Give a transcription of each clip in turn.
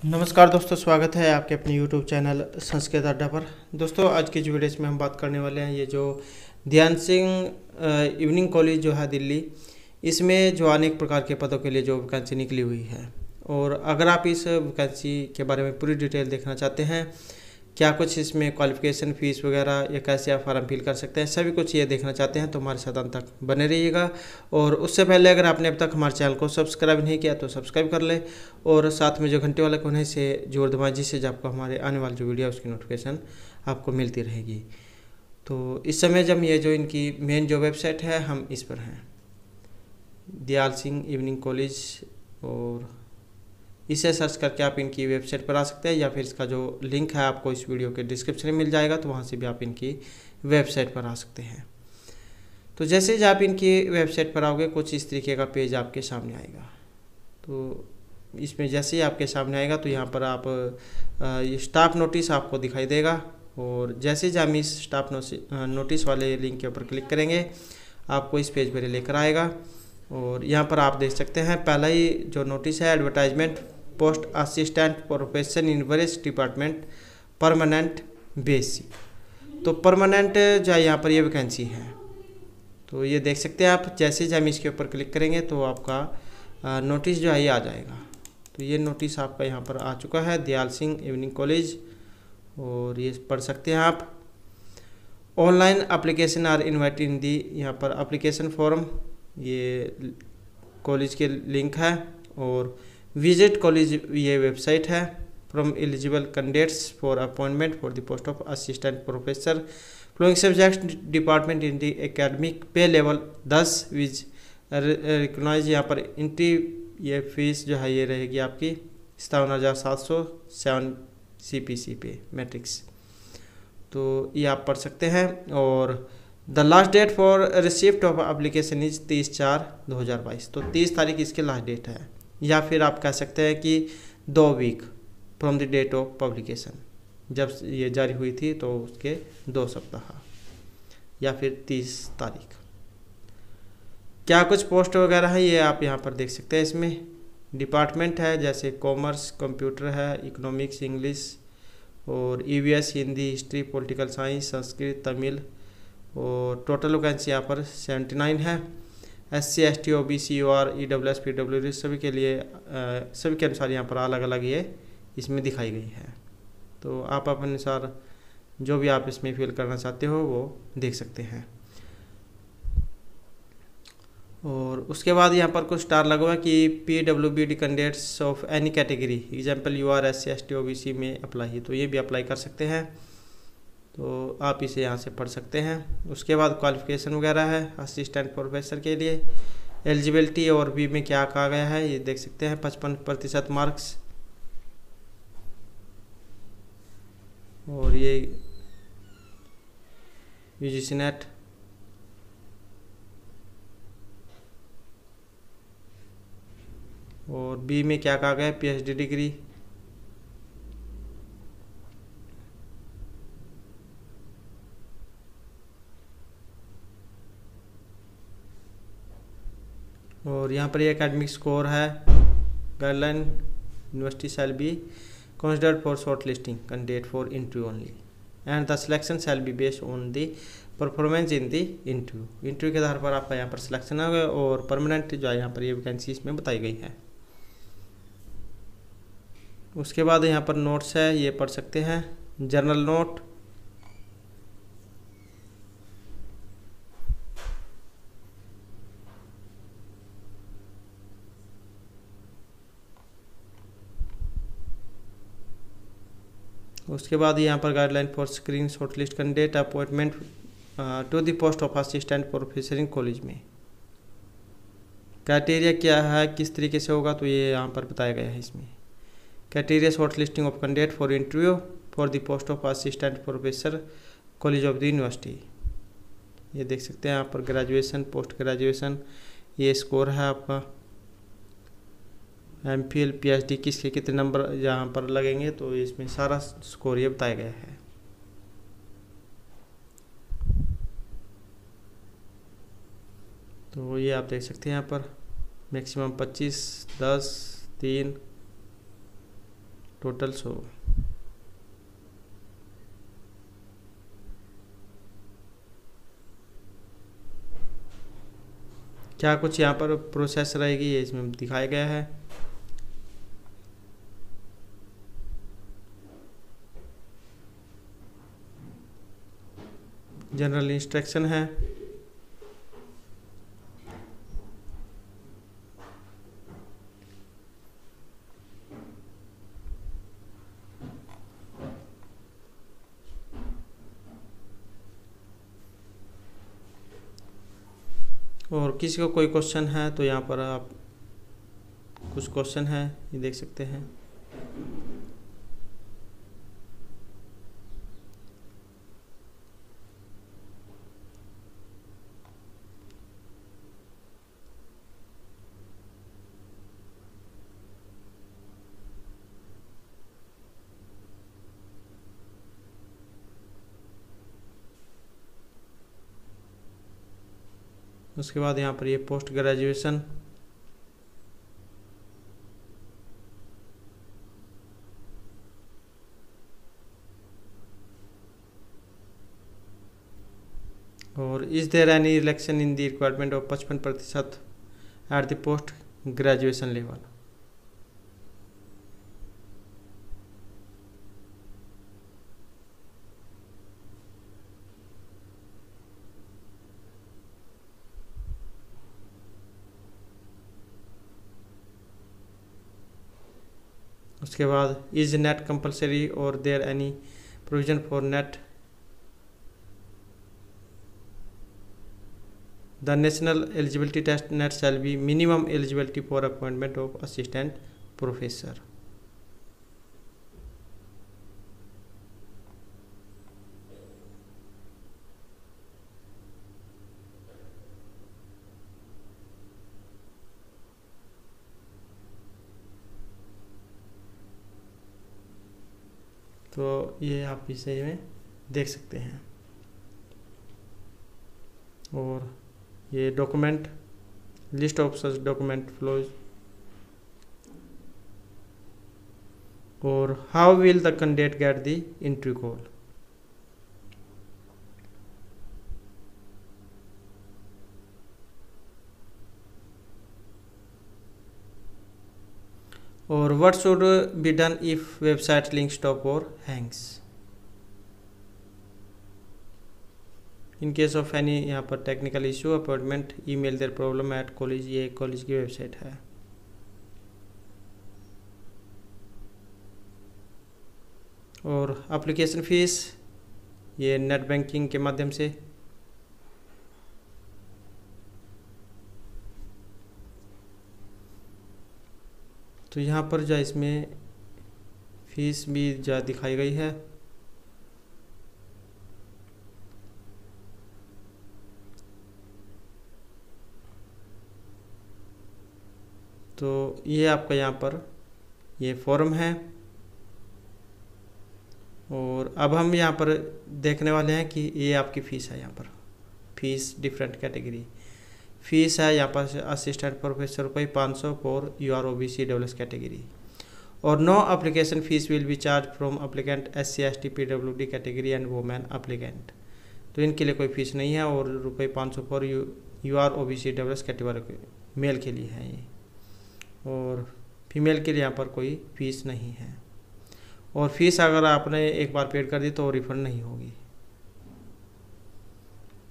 नमस्कार दोस्तों, स्वागत है आपके अपने YouTube चैनल संस्कृत अड्डा पर। दोस्तों, आज की जो वीडियो में हम बात करने वाले हैं, ये जो ध्यान सिंह इवनिंग कॉलेज जो है दिल्ली, इसमें जो अनेक प्रकार के पदों के लिए जो वैकेंसी निकली हुई है। और अगर आप इस वैकेंसी के बारे में पूरी डिटेल देखना चाहते हैं, क्या कुछ इसमें क्वालिफिकेशन, फीस वगैरह, या कैसे आप फॉर्म फिल कर सकते हैं, सभी कुछ ये देखना चाहते हैं तो हमारे साथ अंत तक बने रहिएगा। और उससे पहले अगर आपने अब तक हमारे चैनल को सब्सक्राइब नहीं किया तो सब्सक्राइब कर ले, और साथ में जो घंटे वाला कोने से जोड़ दबाएं, जिससे आपको हमारे आने वाली जो वीडियो है उसकी नोटिफिकेशन आपको मिलती रहेगी। तो इस समय जब ये जो इनकी मेन जो वेबसाइट है, हम इस पर हैं, दयाल सिंह इवनिंग कॉलेज, और इसे सर्च करके आप इनकी वेबसाइट पर आ सकते हैं, या फिर इसका जो लिंक है आपको इस वीडियो के डिस्क्रिप्शन में मिल जाएगा, तो वहाँ से भी आप इनकी वेबसाइट पर आ सकते हैं। तो जैसे ही आप इनकी वेबसाइट पर आओगे, कुछ इस तरीके का पेज आपके सामने आएगा। तो इसमें जैसे ही आपके सामने आएगा तो यहाँ पर आप ये स्टाफ नोटिस आपको दिखाई देगा, और जैसे ही हम इस स्टाफ नोटिस वाले लिंक के ऊपर क्लिक करेंगे, आपको इस पेज पर लेकर आएगा। और यहाँ पर आप देख सकते हैं, पहला ही जो नोटिस है, advertisement post assistant professor in various department permanent basic. तो परमानेंट जो है यहाँ पर ये वैकेंसी है, तो ये देख सकते हैं आप। जैसे ही हम इसके ऊपर क्लिक करेंगे तो आपका नोटिस जो है ये आ जाएगा। तो ये नोटिस आपका यहाँ पर आ चुका है, दयाल सिंह इवनिंग कॉलेज, और ये पढ़ सकते हैं आप। Online application are invited in the, यहाँ पर एप्लीकेशन फॉर्म, ये कॉलेज के लिंक है, और विजिट कॉलेज ये वेबसाइट है। From eligible candidates for appointment for the post of assistant professor following subject department in the academic pay level 10 with recognise. यहाँ पर एंट्री ये फीस जो है ये रहेगी आपकी 57,707 CPC पे मैट्रिक्स। तो ये आप पढ़ सकते हैं। और the last date for receipt of application is 30/4/2022। तो 30 तारीख इसकी लास्ट डेट है, या फिर आप कह सकते हैं कि 2 week from the date of publication, जब ये जारी हुई थी तो उसके 2 सप्ताह, या फिर 30 तारीख। क्या कुछ पोस्ट वगैरह है ये आप यहाँ पर देख सकते हैं। इसमें डिपार्टमेंट है, जैसे कॉमर्स, कंप्यूटर है, इकोनॉमिक्स, इंग्लिश, और EVS Hindi, history, political science, Sanskrit, Tamil. और टोटल वैकेंसी यहाँ पर 79 है। SC ST OBC UR EWS PWD सभी के लिए सभी के अनुसार यहाँ पर अलग अलग ये इसमें दिखाई गई है। तो आप अपने अनुसार जो भी आप इसमें फिल करना चाहते हो वो देख सकते हैं। और उसके बाद यहाँ पर कुछ स्टार लगा हुआ है कि PWBD candidates of any category, example UR SC ST OBC में अप्लाई, तो ये भी अप्लाई कर सकते हैं। तो आप इसे यहाँ से पढ़ सकते हैं। उसके बाद क्वालिफिकेशन वगैरह है असिस्टेंट प्रोफेसर के लिए। एलिजिबिलिटी और भी में क्या कहा गया है ये देख सकते हैं, 55% मार्क्स, और ये UGC नेट, और बी में क्या कहा गया है, PhD डिग्री। और यहाँ पर ये एकेडमिक स्कोर है, guideline university shall be considered for shortlisting candidate for interview only and the selection shall be based on the performance in the interview के आधार पर आपका यहाँ पर सिलेक्शन होगा। और परमानेंट जो है यहाँ पर ये वैकेंसी इसमें बताई गई है। उसके बाद यहाँ पर नोट्स है, ये पढ़ सकते हैं। जर्नल नोट, उसके बाद यहाँ पर guideline for screen shortlist candidate appointment to the post of assistant professor in college में। क्राइटेरिया क्या है, किस तरीके से होगा, तो ये यहाँ पर बताया गया है इसमें। Criteria short listing of candidate for interview for the post of assistant professor college of the university. ये देख सकते हैं यहाँ पर ग्रेजुएशन, पोस्ट ग्रेजुएशन, ये स्कोर है आपका। MPhil PhD किसके कितने नंबर यहाँ पर लगेंगे, तो इसमें सारा स्कोर ये बताया गया है। तो ये आप देख सकते हैं यहाँ पर मैक्सिमम 25, 10, 3, टोटल शो। क्या कुछ यहाँ पर प्रोसेस रहेगी ये इसमें दिखाया गया है। जनरल इंस्ट्रक्शन है। और किसी को कोई क्वेश्चन है तो यहाँ पर आप कुछ क्वेश्चन है ये देख सकते हैं। उसके बाद यहाँ पर ये पोस्ट ग्रेजुएशन, और is there any relaxation in the requirement of 55% at the post graduation level. उसके बाद इज नेट कंपलसरी और there any provision for NET. The national eligibility test NET shall be minimum eligibility for appointment of assistant professor. तो ये आप इसे में देख सकते हैं। और ये document list of such document follows, और how will the candidate get the interview call. और what should be done if website link stop or hangs in case of any यहाँ पर technical issue appointment email their problem at college. ये college की website है। और application fees ये net banking के माध्यम से। तो यहाँ पर जो इसमें फीस भी जो दिखाई गई है। तो ये आपका यहाँ पर ये फॉर्म है। और अब हम यहाँ पर देखने वाले हैं कि ये आपकी फ़ीस है। यहाँ पर फीस डिफरेंट कैटेगरी फीस है। यहाँ पर असिस्टेंट प्रोफेसर रुपये 500 for UR OBC EWS category. और no application fee will be charge from applicant SC ST PWD category and women applicant. तो इनके लिए कोई फीस नहीं है। और रुपये 500 for UR OBC EWS category mail के लिए है ये। और फीमेल के लिए यहाँ पर कोई फीस नहीं है। और फीस अगर आपने एक बार पेड कर दी तो रिफंड नहीं होगी।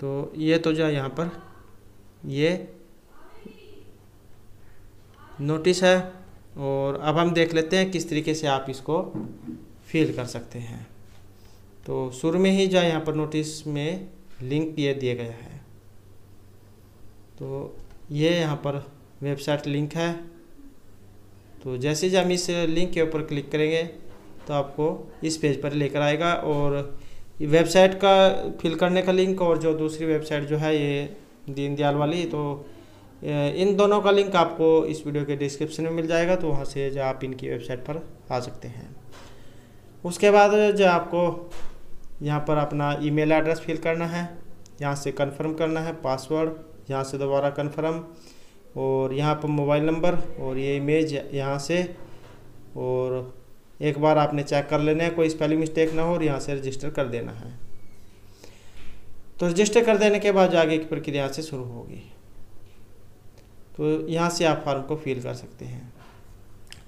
तो ये तो जो यहाँ पर ये नोटिस है। और अब हम देख लेते हैं किस तरीके से आप इसको फिल कर सकते हैं। तो शुरू में ही जो यहाँ पर नोटिस में लिंक ये दिया गया है। तो ये यहाँ पर वेबसाइट लिंक है। तो जैसे जब हम इस लिंक के ऊपर क्लिक करेंगे तो आपको इस पेज पर लेकर आएगा। और वेबसाइट का फिल करने का लिंक और जो दूसरी वेबसाइट जो है ये दीनदयाल वाली, तो इन दोनों का लिंक आपको इस वीडियो के डिस्क्रिप्शन में मिल जाएगा। तो वहाँ से जो आप इनकी वेबसाइट पर आ सकते हैं। उसके बाद जो आपको यहाँ पर अपना ईमेल एड्रेस फिल करना है, यहाँ से कंफर्म करना है पासवर्ड, यहाँ से दोबारा कंफर्म, और यहाँ पर मोबाइल नंबर और ये इमेज यहाँ से, और एक बार आपने चेक कर लेना है, कोई स्पेलिंग मिस्टेक ना हो और यहाँ से रजिस्टर कर देना है। तो रजिस्टर कर देने के बाद आगे की प्रक्रिया से शुरू होगी। तो यहाँ से आप फॉर्म को फिल कर सकते हैं।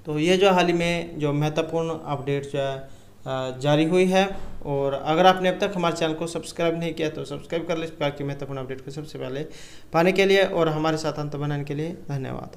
तो ये जो हाल ही में जो महत्वपूर्ण अपडेट जो है जारी हुई है, और अगर आपने अब तक हमारे चैनल को सब्सक्राइब नहीं किया तो सब्सक्राइब कर ले इस प्रकार की महत्वपूर्ण अपडेट को सबसे पहले पाने के लिए, और हमारे साथ अंत बनाने के लिए धन्यवाद।